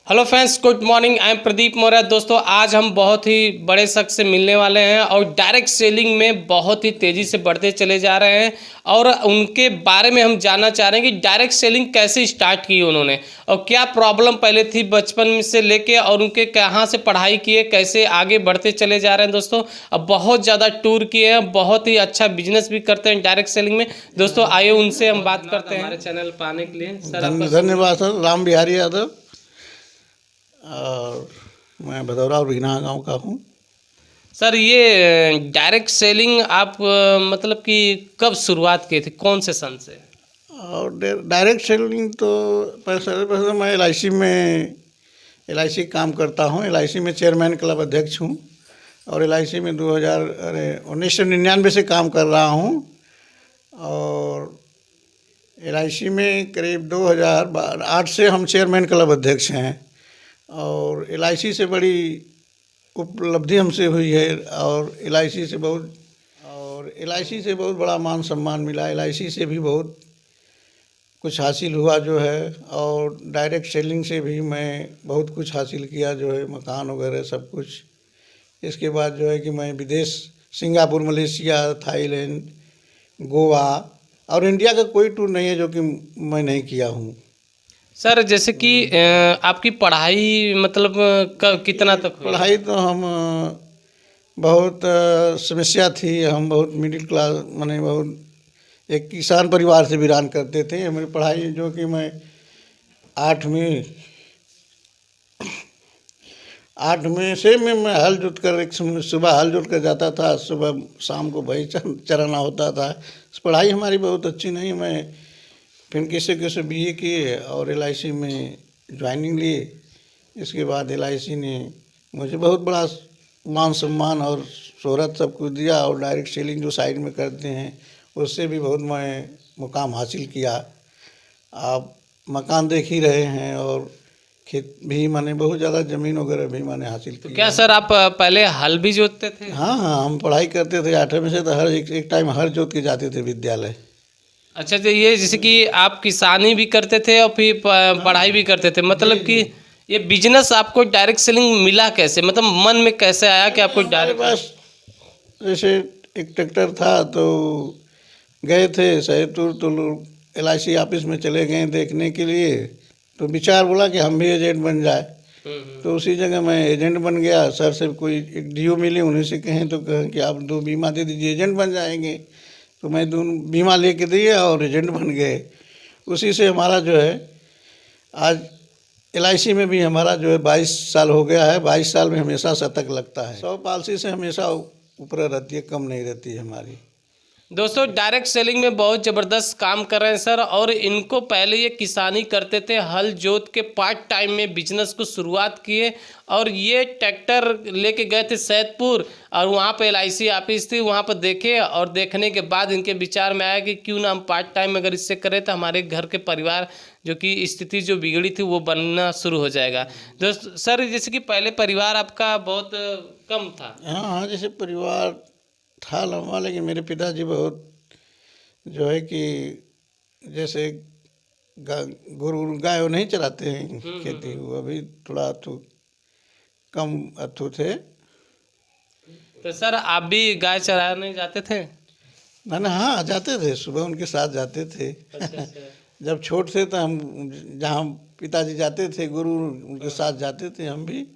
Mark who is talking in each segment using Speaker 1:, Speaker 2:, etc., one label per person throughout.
Speaker 1: Hello friends, good morning. I am Pradeep Maurya. दोस्तों, आज हम बहुत ही बड़े शख्स से मिलने वाले हैं और डायरेक्ट सेलिंग में बहुत ही तेज़ी से बढ़ते चले जा रहे हैं और उनके बारे में हम जानना चाह रहे हैं कि डायरेक्ट सेलिंग कैसे स्टार्ट की उन्होंने और क्या प्रॉब्लम पहले थी बचपन में से लेके और उनके कहाँ से पढ़ाई किए, कैसे आगे बढ़ते चले जा रहे हैं। दोस्तों, अब बहुत ज़्यादा टूर किए हैं, बहुत ही अच्छा बिजनेस भी करते हैं डायरेक्ट सेलिंग में। दोस्तों, आइए उनसे हम बात करते हैं हमारे चैनल पर आने के लिए। सर,
Speaker 2: धन्यवाद सर। राम बिहारी यादव और मैं भदौरा और रीना गांव का हूँ।
Speaker 1: सर, ये डायरेक्ट सेलिंग आप मतलब कि कब शुरुआत की थी, कौन से सन से?
Speaker 2: और डायरेक्ट सेलिंग तो पहले मैं एल आई सी काम करता हूँ। एल आई सी में चेयरमैन क्लब अध्यक्ष हूँ और एल आई सी में 1999 से काम कर रहा हूँ और एल आई सी में करीब 2008 से हम चेयरमैन क्लब अध्यक्ष हैं और एल आई सी से बड़ी उपलब्धि हमसे हुई है और एल आई सी से बहुत बड़ा मान सम्मान मिला। एल आई सी से भी बहुत कुछ हासिल हुआ जो है और डायरेक्ट सेलिंग से भी मैं बहुत कुछ हासिल किया जो है, मकान वगैरह सब कुछ। इसके बाद जो है कि मैं विदेश सिंगापुर, मलेशिया, थाईलैंड, गोवा और इंडिया का कोई टूर नहीं है जो कि मैं नहीं किया हूँ।
Speaker 1: सर, जैसे कि आपकी पढ़ाई मतलब कितना तक हुई?
Speaker 2: पढ़ाई तो हम बहुत समस्या थी। हम बहुत मिडिल क्लास माने बहुत एक किसान परिवार से बिलोंग करते थे। मेरी पढ़ाई जो कि मैं आठवीं से मैं हल जोत कर एक सुबह हल जोत कर जाता था, सुबह शाम को भाई चराना होता था। पढ़ाई हमारी बहुत अच्छी नहीं। मैं फिर कैसे बीए किए और एल आई सी में ज्वाइनिंग लिए। इसके बाद एल आई सी ने मुझे बहुत बड़ा मान सम्मान और शोहरत सब कुछ दिया और डायरेक्ट सेलिंग जो साइड में करते हैं उससे भी बहुत मैं मुकाम हासिल किया। आप मकान देख ही रहे हैं और खेत भी माने बहुत ज़्यादा ज़मीन वगैरह भी मैंने हासिल
Speaker 1: तो
Speaker 2: की।
Speaker 1: क्या सर, आप पहले हल भी जोतते थे?
Speaker 2: हाँ हाँ, हम पढ़ाई करते थे 8वीं से, तो हर एक टाइम हर जोत के जाते थे विद्यालय।
Speaker 1: अच्छा, तो ये जैसे कि आप किसानी भी करते थे और फिर पढ़ाई भी करते थे, मतलब कि ये बिजनेस आपको डायरेक्ट सेलिंग मिला कैसे, मतलब मन में कैसे आया कि आपको
Speaker 2: हमारे
Speaker 1: डायरेक्ट?
Speaker 2: पास जैसे एक ट्रैक्टर था तो गए थे सैदपुर, तो लोग एल आई सी ऑफिस में चले गए देखने के लिए। तो विचार बोला कि हम भी एजेंट बन जाए। तो उसी जगह मैं एजेंट बन गया। सर से कोई एक डीओ मिले, उन्हीं से कहें तो कहें कि आप 2 बीमा दे दीजिए, एजेंट बन जाएंगे। तो मैं 2 बीमा लेके दिए और एजेंट बन गए। उसी से हमारा जो है आज एल आई सी में भी हमारा जो है 22 साल हो गया है। 22 साल में हमेशा शतक लगता है। 100 पॉलिसी से हमेशा ऊपर रहती है, कम नहीं रहती है हमारी।
Speaker 1: दोस्तों, डायरेक्ट सेलिंग में बहुत ज़बरदस्त काम कर रहे हैं सर। और इनको पहले ये किसानी करते थे, हल जोत के पार्ट टाइम में बिजनेस को शुरुआत किए और ये ट्रैक्टर लेके गए थे सैदपुर और वहाँ पे LIC ऑफिस थी, वहाँ पर देखे और देखने के बाद इनके विचार में आया कि क्यों ना हम पार्ट टाइम अगर इससे करें तो हमारे घर के परिवार जो कि स्थिति जो बिगड़ी थी वो बनना शुरू हो जाएगा। दोस्त सर, जैसे कि पहले परिवार आपका बहुत कम था।
Speaker 2: हाँ हाँ, जैसे परिवार था लंबा, लेकिन मेरे पिताजी बहुत जो है कि जैसे गुरु गाय नहीं चलाते हैं खेती, वो अभी थोड़ा तो कम अथु थे।
Speaker 1: तो सर, आप भी गाय चराने जाते थे?
Speaker 2: ना ना, हाँ जाते थे, सुबह उनके साथ जाते थे।
Speaker 1: अच्छा अच्छा।
Speaker 2: जब छोटे थे तो हम जहाँ पिताजी जाते थे गुरु, उनके साथ जाते थे हम भी।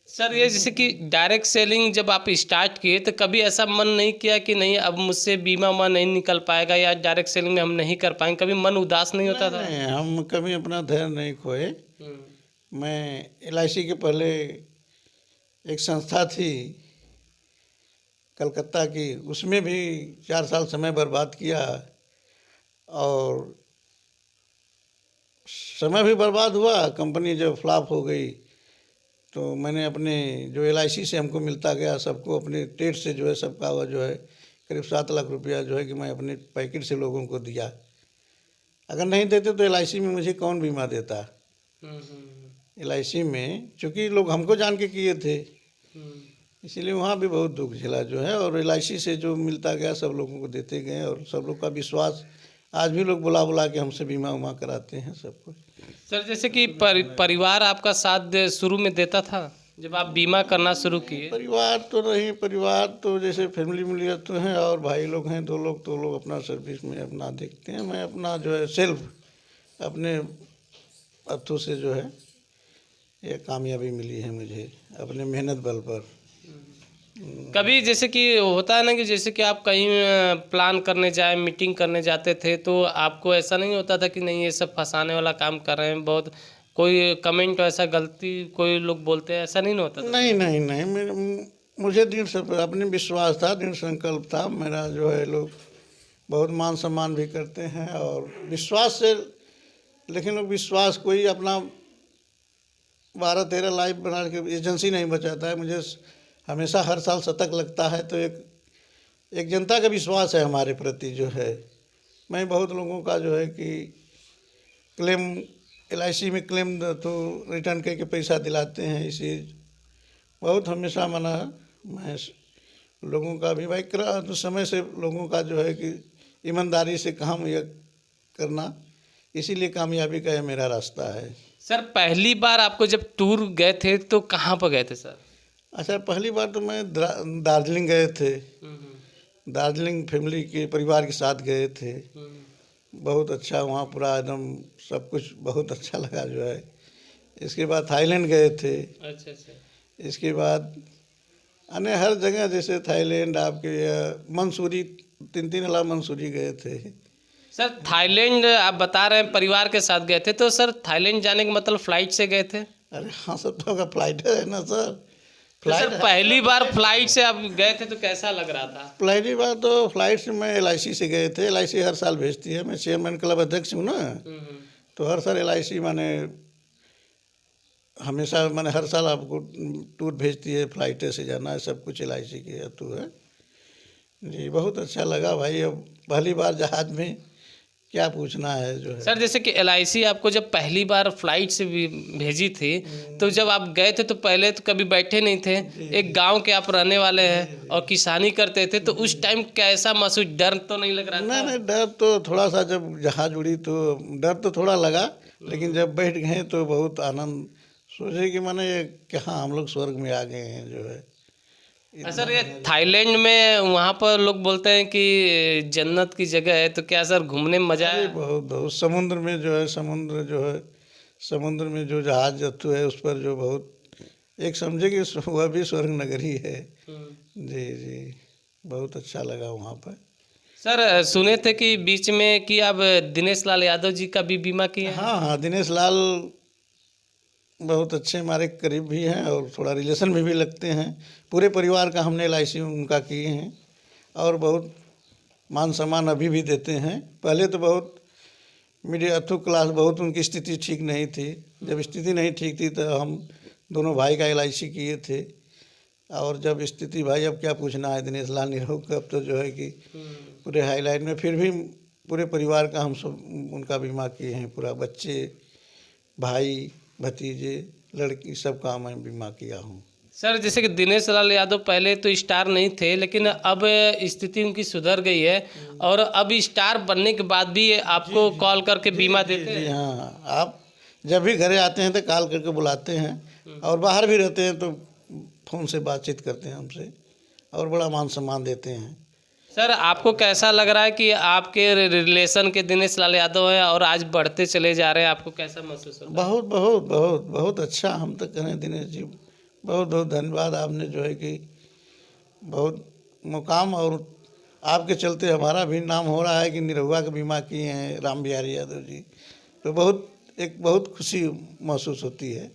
Speaker 1: सर, ये जैसे कि डायरेक्ट सेलिंग जब आप स्टार्ट किए तो कभी ऐसा मन नहीं किया कि नहीं अब मुझसे बीमा उमा नहीं निकल पाएगा या डायरेक्ट सेलिंग में हम नहीं कर पाएंगे, कभी मन उदास नहीं होता था?
Speaker 2: नहीं, हम कभी अपना धैर्य नहीं खोए। मैं एल आई सी के पहले एक संस्था थी कलकत्ता की, उसमें भी 4 साल समय बर्बाद किया और समय भी बर्बाद हुआ। कंपनी जब फ्लॉप हो गई तो मैंने अपने जो एल आई सी से हमको मिलता गया सबको अपने टेट से जो है सबका हुआ जो है करीब 7 लाख रुपया जो है कि मैं अपने पैकेट से लोगों को दिया। अगर नहीं देते तो एल आई सी में मुझे कौन बीमा देता। एल आई सी में चूँकि लोग हमको जान के किए थे, इसीलिए वहाँ भी बहुत दुख झेला जो है। और एल आई सी से जो मिलता गया सब लोगों को देते गए और सब लोग का विश्वास आज भी लोग बुला बुला के हमसे बीमा उमा कराते हैं सब कुछ।
Speaker 1: सर जैसे कि परिवार आपका साथ शुरू में देता था जब आप बीमा करना शुरू किए?
Speaker 2: परिवार तो नहीं, परिवार तो जैसे फैमिली मिलिए तो हैं और भाई लोग हैं 2 लोग, तो लोग अपना सर्विस में अपना देखते हैं। मैं अपना जो है सेल्फ अपने हाथों से जो है ये कामयाबी मिली है मुझे अपने मेहनत बल पर।
Speaker 1: कभी जैसे कि होता है ना कि जैसे कि आप कहीं प्लान करने जाए, मीटिंग करने जाते थे, तो आपको ऐसा नहीं होता था कि नहीं ये सब फंसाने वाला काम कर रहे हैं, बहुत कोई कमेंट ऐसा गलती कोई लोग बोलते हैं, ऐसा नहीं ना होता था?
Speaker 2: नहीं नहीं नहीं, मुझे अपने विश्वास था, दृढ़ संकल्प था मेरा जो है। लोग बहुत मान सम्मान भी करते हैं और विश्वास से, लेकिन लोग विश्वास कोई अपना 12-13 लाइफ बना के एजेंसी नहीं बचाता है। मुझे हमेशा हर साल शतक लगता है, तो एक जनता का विश्वास है हमारे प्रति जो है। मैं बहुत लोगों का जो है कि क्लेम LIC में क्लेम तो रिटर्न करके पैसा दिलाते हैं, इसी बहुत हमेशा मना मैं लोगों का भी भाई तो समय से लोगों का जो है कि ईमानदारी से काम यह करना, इसीलिए कामयाबी का यह मेरा रास्ता है।
Speaker 1: सर पहली बार आपको जब टूर गए थे तो कहाँ पर गए थे सर?
Speaker 2: अच्छा, पहली बार तो मैं दार्जिलिंग गए थे। दार्जिलिंग फैमिली के परिवार के साथ गए थे। बहुत अच्छा वहाँ पूरा एकदम सब कुछ बहुत अच्छा लगा जो है। इसके बाद थाईलैंड गए थे।
Speaker 1: अच्छा अच्छा।
Speaker 2: इसके बाद अन्य हर जगह जैसे थाईलैंड, आपके मंसूरी, 3 अलावा मंसूरी गए थे।
Speaker 1: सर थाईलैंड आप बता रहे हैं परिवार के साथ गए थे, तो सर थाईलैंड जाने का मतलब फ्लाइट से गए थे?
Speaker 2: अरे हाँ, सब तो फ्लाइट है ना सर।
Speaker 1: तो सर पहली बार फ्लाइट से आप गए थे तो कैसा लग रहा था?
Speaker 2: पहली बार तो फ्लाइट से मैं LIC से गए थे। LIC हर साल भेजती है, मैं चेयरमैन क्लब अध्यक्ष हूँ ना, तो हर साल LIC माने हमेशा मैंने हर साल आपको टूर भेजती है, फ्लाइट से जाना है, सब कुछ LIC के हेतु है जी। बहुत अच्छा लगा भाई। अब पहली बार जहाज में क्या पूछना है जो है।
Speaker 1: सर जैसे कि LIC आपको जब पहली बार फ्लाइट से भी भेजी थी, तो जब आप गए थे तो पहले तो कभी बैठे नहीं थे, एक गांव के आप रहने वाले हैं और किसानी करते थे, तो उस टाइम कैसा महसूस, डर तो नहीं लग रहा था?
Speaker 2: नहीं, डर तो थोड़ा सा, जब जहाज उड़ी तो डर तो थोड़ा लगा, लेकिन जब बैठ गए तो बहुत आनंद, सोचे कि माने कहाँ हम लोग स्वर्ग में आ गए हैं जो है।
Speaker 1: सर ये थाईलैंड में वहाँ पर लोग बोलते हैं कि जन्नत की जगह है, तो क्या सर घूमने में मजा आया?
Speaker 2: बहुत बहुत समुद्र में जो है, समुद्र में जो जहाज जत्थू है उस पर जो बहुत, एक समझे कि वह भी स्वर्ग नगरी है जी जी। बहुत अच्छा लगा वहाँ पर।
Speaker 1: सर सुने थे कि बीच में कि आप दिनेश लाल यादव जी का भी बीमा किए हैं?
Speaker 2: हाँ हाँ, दिनेश लाल बहुत अच्छे हमारे करीब भी हैं और थोड़ा रिलेशन में भी लगते हैं। पूरे परिवार का हमने LIC उनका किए हैं और बहुत मान सम्मान अभी भी देते हैं। पहले तो बहुत मिडिल अथु क्लास, बहुत उनकी स्थिति ठीक नहीं थी। जब स्थिति नहीं ठीक थी तो हम दोनों भाई का LIC किए थे, और जब स्थिति भाई अब क्या पूछना है दिनेश लाल नेहरू का, अब तो जो है कि पूरे हाईलाइट में, फिर भी पूरे परिवार का हम सब उनका बीमा किए हैं। पूरा बच्चे, भाई, भतीजे, लड़की, सब का मैं बीमा किया हूँ।
Speaker 1: सर जैसे कि दिनेश लाल यादव पहले तो स्टार नहीं थे, लेकिन अब स्थिति उनकी सुधर गई है और अब स्टार बनने के बाद भी आपको कॉल करके बीमा देते हैं?
Speaker 2: हाँ, आप जब भी घरे आते हैं तो कॉल करके बुलाते हैं, और बाहर भी रहते हैं तो फ़ोन से बातचीत करते हैं हमसे और बड़ा मान सम्मान देते हैं।
Speaker 1: सर आपको कैसा लग रहा है कि आपके रिलेशन के दिनेश लाल यादव हैं और आज बढ़ते चले जा रहे हैं, आपको कैसा महसूस होता है?
Speaker 2: बहुत बहुत बहुत बहुत अच्छा। हम तो कहें दिनेश जी बहुत बहुत धन्यवाद। आपने जो है कि बहुत मुकाम, और आपके चलते हमारा भी नाम हो रहा है कि निरहुआ का बीमा किए हैं राम बिहारी यादव जी, तो बहुत खुशी महसूस होती है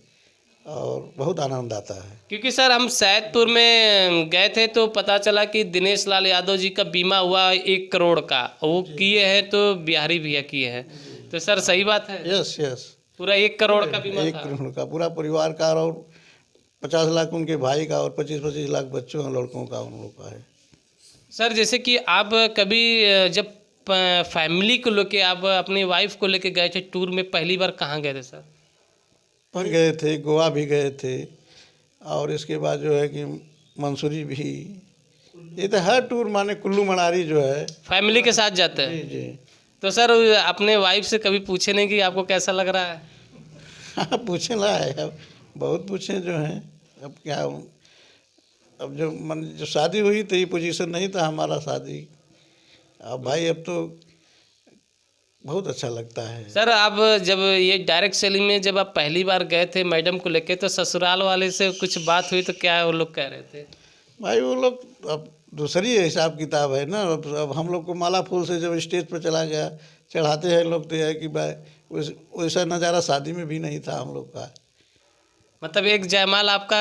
Speaker 2: और बहुत आनंद आता है।
Speaker 1: क्योंकि सर हम सैदपुर में गए थे तो पता चला कि दिनेश लाल यादव जी का बीमा हुआ 1 करोड़ का, वो किए हैं तो बिहारी भैया किए हैं, तो सर सही बात है?
Speaker 2: यस यस,
Speaker 1: पूरा 1 करोड़ का बीमा
Speaker 2: 1 करोड़ का पूरा परिवार का, और 50 लाख उनके भाई का, और 25-25 लाख बच्चों और लड़कों का उन लोगों का है।
Speaker 1: सर जैसे कि आप कभी जब फैमिली को लेके, आप अपनी वाइफ को लेके गए थे टूर में, पहली बार कहाँ गए थे सर?
Speaker 2: पर गए थे, गोवा भी गए थे, और इसके बाद जो है कि मंसूरी भी। ये तो हर टूर माने कुल्लू मनाली जो है
Speaker 1: फैमिली के साथ जाते हैं।
Speaker 2: जी जी।
Speaker 1: तो सर अपने वाइफ से कभी पूछे नहीं कि आपको कैसा लग रहा है?
Speaker 2: हाँ पूछे ला है, अब बहुत पूछे जो हैं। अब क्या, अब जो शादी हुई तो ये पोजीशन नहीं था हमारा शादी। अब भाई अब तो बहुत अच्छा लगता है।
Speaker 1: सर आप जब ये डायरेक्ट सेलिंग में जब आप पहली बार गए थे मैडम को लेके, तो ससुराल वाले से कुछ बात हुई तो क्या वो लोग कह रहे थे?
Speaker 2: भाई वो लोग अब दूसरी हिसाब किताब है ना। अब हम लोग को माला फूल से जब स्टेज पर चला गया, चढ़ाते हैं लोग, तो यह है कि भाई वैसा नज़ारा शादी में भी नहीं था हम लोग का।
Speaker 1: मतलब एक जयमाल आपका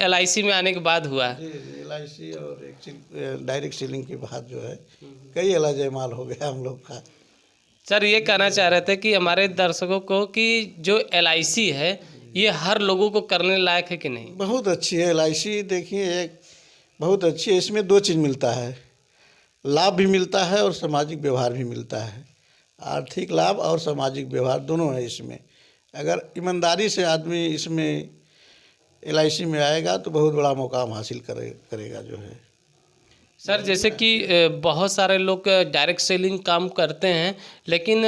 Speaker 1: LIC में आने के बाद हुआ है?
Speaker 2: जी, LIC और एक डायरेक्ट सेलिंग के बाद जो है कई अलग जयमाल हो गया हम लोग का।
Speaker 1: सर ये कहना चाह रहे थे कि हमारे दर्शकों को कि जो LIC है ये हर लोगों को करने लायक है कि नहीं?
Speaker 2: बहुत अच्छी है LIC, देखिए एक बहुत अच्छी है। इसमें दो चीज़ मिलता है, लाभ भी मिलता है और सामाजिक व्यवहार भी मिलता है। आर्थिक लाभ और सामाजिक व्यवहार दोनों है इसमें। अगर ईमानदारी से आदमी इसमें LIC में आएगा तो बहुत बड़ा मुकाम हासिल करेगा जो है।
Speaker 1: सर जैसे कि बहुत सारे लोग डायरेक्ट सेलिंग काम करते हैं, लेकिन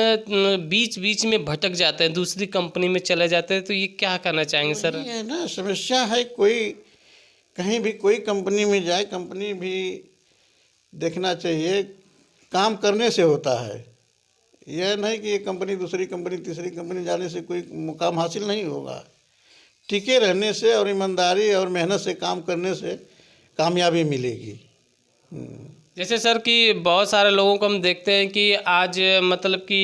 Speaker 1: बीच बीच में भटक जाते हैं, दूसरी कंपनी में चले जाते हैं, तो ये क्या कहना चाहेंगे सर?
Speaker 2: ये है ना समस्या है। कोई कहीं भी कोई कंपनी में जाए, कंपनी भी देखना चाहिए काम करने से होता है। यह नहीं कि एक कंपनी दूसरी कंपनी तीसरी कंपनी जाने से कोई मुकाम हासिल नहीं होगा। टिके रहने से और ईमानदारी और मेहनत से काम करने से कामयाबी मिलेगी।
Speaker 1: जैसे सर कि बहुत सारे लोगों को हम देखते हैं कि आज मतलब कि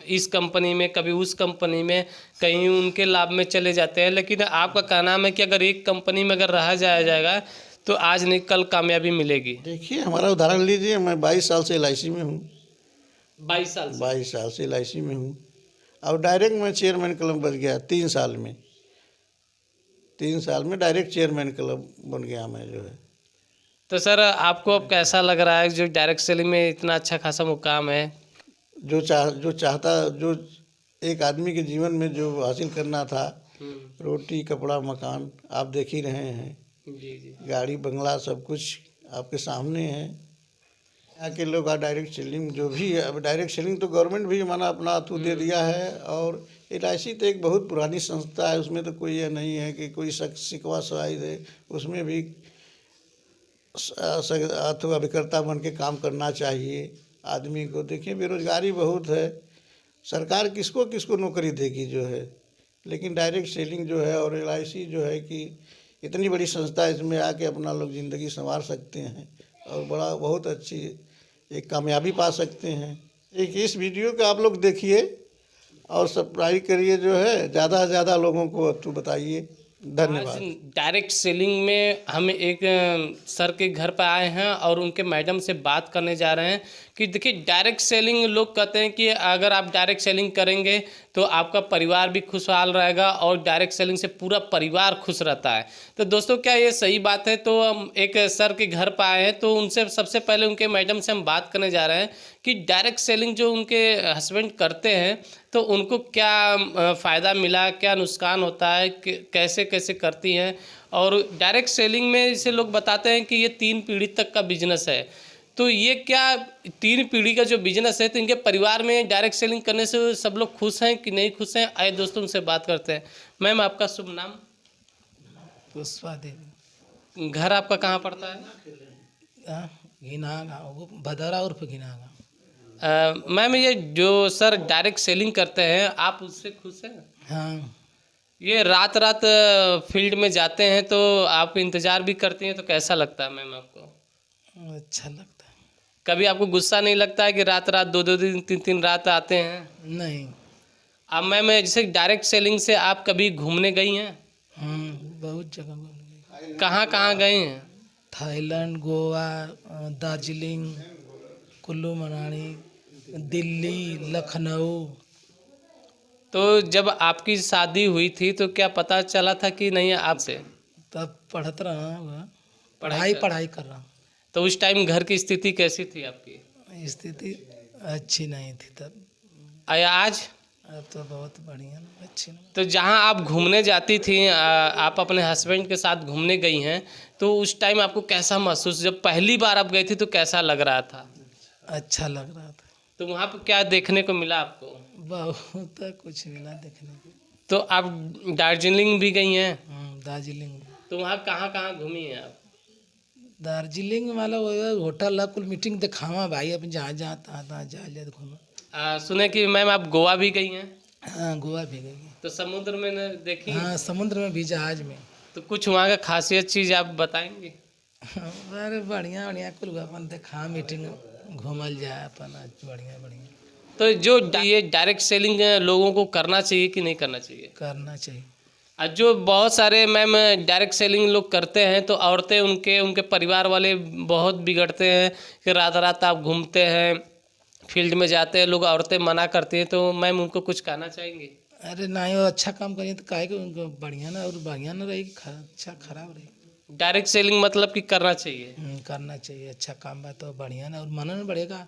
Speaker 1: इस कंपनी में कभी उस कंपनी में कहीं उनके लाभ में चले जाते हैं, लेकिन आपका कहना है कि अगर एक कंपनी में अगर रहा जाएगा तो आज नहीं कल कामयाबी मिलेगी।
Speaker 2: देखिए हमारा उदाहरण लीजिए, मैं 22 साल से LIC में हूँ।
Speaker 1: 22 साल से?
Speaker 2: 22 साल से LIC में हूँ। और डायरेक्ट मैं चेयरमैन क्लब बन गया 3 साल में। 3 साल में डायरेक्ट चेयरमैन क्लब बन गया मैं जो है।
Speaker 1: तो सर आपको अब कैसा लग रहा है जो डायरेक्ट सेलिंग में इतना अच्छा खासा मुकाम है?
Speaker 2: जो चाहता, जो एक आदमी के जीवन में जो हासिल करना था, रोटी कपड़ा मकान, आप देख ही रहे हैं।
Speaker 1: जी जी।
Speaker 2: गाड़ी बंगला सब कुछ आपके सामने है। यहाँ के लोग डायरेक्ट सेलिंग जो भी है, अब डायरेक्ट सेलिंग तो गवर्नमेंट भी माना अपना हाथों दे दिया है। और LIC तो एक बहुत पुरानी संस्था है, उसमें तो कोई यह नहीं है कि कोई शिकवा शिकायत है। उसमें भी अथवा अभिकर्ता बन के काम करना चाहिए आदमी को। देखिए बेरोजगारी बहुत है, सरकार किसको किसको नौकरी देगी जो है। लेकिन डायरेक्ट सेलिंग जो है और LIC जो है कि इतनी बड़ी संस्था, इसमें आके अपना लोग ज़िंदगी संवार सकते हैं और बड़ा बहुत अच्छी एक कामयाबी पा सकते हैं। एक इस वीडियो को आप लोग देखिए और सब्सक्राइब करिए जो है, ज़्यादा से ज़्यादा लोगों को तो बताइए। धन्यवाद।
Speaker 1: डायरेक्ट सेलिंग में हम एक सर के घर पर आए हैं और उनके मैडम से बात करने जा रहे हैं कि देखिए डायरेक्ट सेलिंग, लोग कहते हैं कि अगर आप डायरेक्ट सेलिंग करेंगे तो आपका परिवार भी खुशहाल रहेगा और डायरेक्ट सेलिंग से पूरा परिवार खुश रहता है। तो दोस्तों क्या ये सही बात है? तो हम एक सर के घर पर आए हैं तो उनसे सबसे पहले उनके मैडम से हम बात करने जा रहे हैं कि डायरेक्ट सेलिंग जो उनके हस्बैंड करते हैं तो उनको क्या फ़ायदा मिला, क्या नुकसान होता है, कैसे कैसे करती हैं। और डायरेक्ट सेलिंग में जैसे लोग बताते हैं कि ये 3 पीढ़ी तक का बिजनेस है, तो ये क्या 3 पीढ़ी का जो बिजनेस है तो इनके परिवार में डायरेक्ट सेलिंग करने से सब लोग खुश हैं कि नहीं खुश हैं? आए दोस्तों उनसे बात करते हैं। मैम आपका शुभ नाम?
Speaker 3: पुष्पा देवी।
Speaker 1: घर आपका कहाँ पड़ता है?
Speaker 3: घिनागा, वो भदौरा उर्फ घिनागा।
Speaker 1: मैम ये जो सर डायरेक्ट सेलिंग करते हैं आप उससे खुश हैं?
Speaker 3: हाँ,
Speaker 1: ये रात रात फील्ड में जाते हैं तो आप इंतज़ार भी करती हैं, तो कैसा लगता है मैम आपको?
Speaker 3: अच्छा लगता है।
Speaker 1: कभी आपको गुस्सा नहीं लगता है कि रात रात 2-2 दिन 3-3 रात आते हैं?
Speaker 3: नहीं।
Speaker 1: अब मैम जैसे डायरेक्ट सेलिंग से आप कभी घूमने गई हैं?
Speaker 3: बहुत जगह घूम गई।
Speaker 1: कहाँ गए हैं?
Speaker 3: थाईलैंड, गोवा, दार्जिलिंग, कुल्लू मनाली, दिल्ली, लखनऊ।
Speaker 1: तो जब आपकी शादी हुई थी तो क्या पता चला था कि नहीं आपसे?
Speaker 3: तब पढ़त रहा हुआ,
Speaker 1: पढ़ाई
Speaker 3: पढ़ाई कर रहा हूँ।
Speaker 1: तो उस टाइम घर की स्थिति कैसी थी आपकी?
Speaker 3: स्थिति अच्छी नहीं थी तब।
Speaker 1: आया आज?
Speaker 3: अब तो बहुत बढ़िया, अच्छी।
Speaker 1: तो जहाँ आप घूमने जाती थी, आप अपने हस्बैंड के साथ घूमने गई हैं, तो उस टाइम आपको कैसा महसूस, जब पहली बार आप गई थी तो कैसा लग रहा था?
Speaker 3: अच्छा लग रहा था।
Speaker 1: तो वहाँ पर क्या देखने को मिला आपको?
Speaker 3: बहुत कुछ मिला देखने को।
Speaker 1: तो आप दार्जिलिंग भी गई हैं,
Speaker 3: दार्जिलिंग।
Speaker 1: तो वहाँ कहाँ कहाँ घूमी हैं आप?
Speaker 3: दार्जिलिंग वाला वो होटल है, कुल मीटिंग दिखावा भाई, अपन जहाँ जहाँ तहाँ तहाँ जा घूमा।
Speaker 1: सुने कि मैम आप गोवा भी गई हैं,
Speaker 3: हाँ, गोवा भी गई।
Speaker 1: तो समुद्र में न देखी?
Speaker 3: हाँ, समुद्र में भी, जहाज में।
Speaker 1: तो कुछ वहाँ का खासियत चीज़ आप बताएंगे?
Speaker 3: अरे बढ़िया बढ़िया कुल अपन देखा, मीटिंग घूमल जाए अपन, बढ़िया बढ़िया
Speaker 1: तो जो ये डायरेक्ट सेलिंग लोगों को करना चाहिए कि नहीं करना चाहिए?
Speaker 3: करना चाहिए।
Speaker 1: और जो बहुत सारे मैम डायरेक्ट सेलिंग लोग करते हैं, तो औरतें उनके उनके परिवार वाले बहुत बिगड़ते हैं कि रात रात आप घूमते हैं, फील्ड में जाते हैं, लोग औरतें मना करती हैं, तो मैम उनको कुछ कहना चाहेंगे?
Speaker 3: अरे नहीं, वो अच्छा काम करिए तो काहे कि उनको बढ़िया ना, और बढ़िया ना रहेगी, अच्छा खराब रहेगी।
Speaker 1: डायरेक्ट सेलिंग मतलब कि करना चाहिए।
Speaker 3: करना चाहिए, अच्छा काम बा तो बढ़िया ना, और मन बढ़ेगा।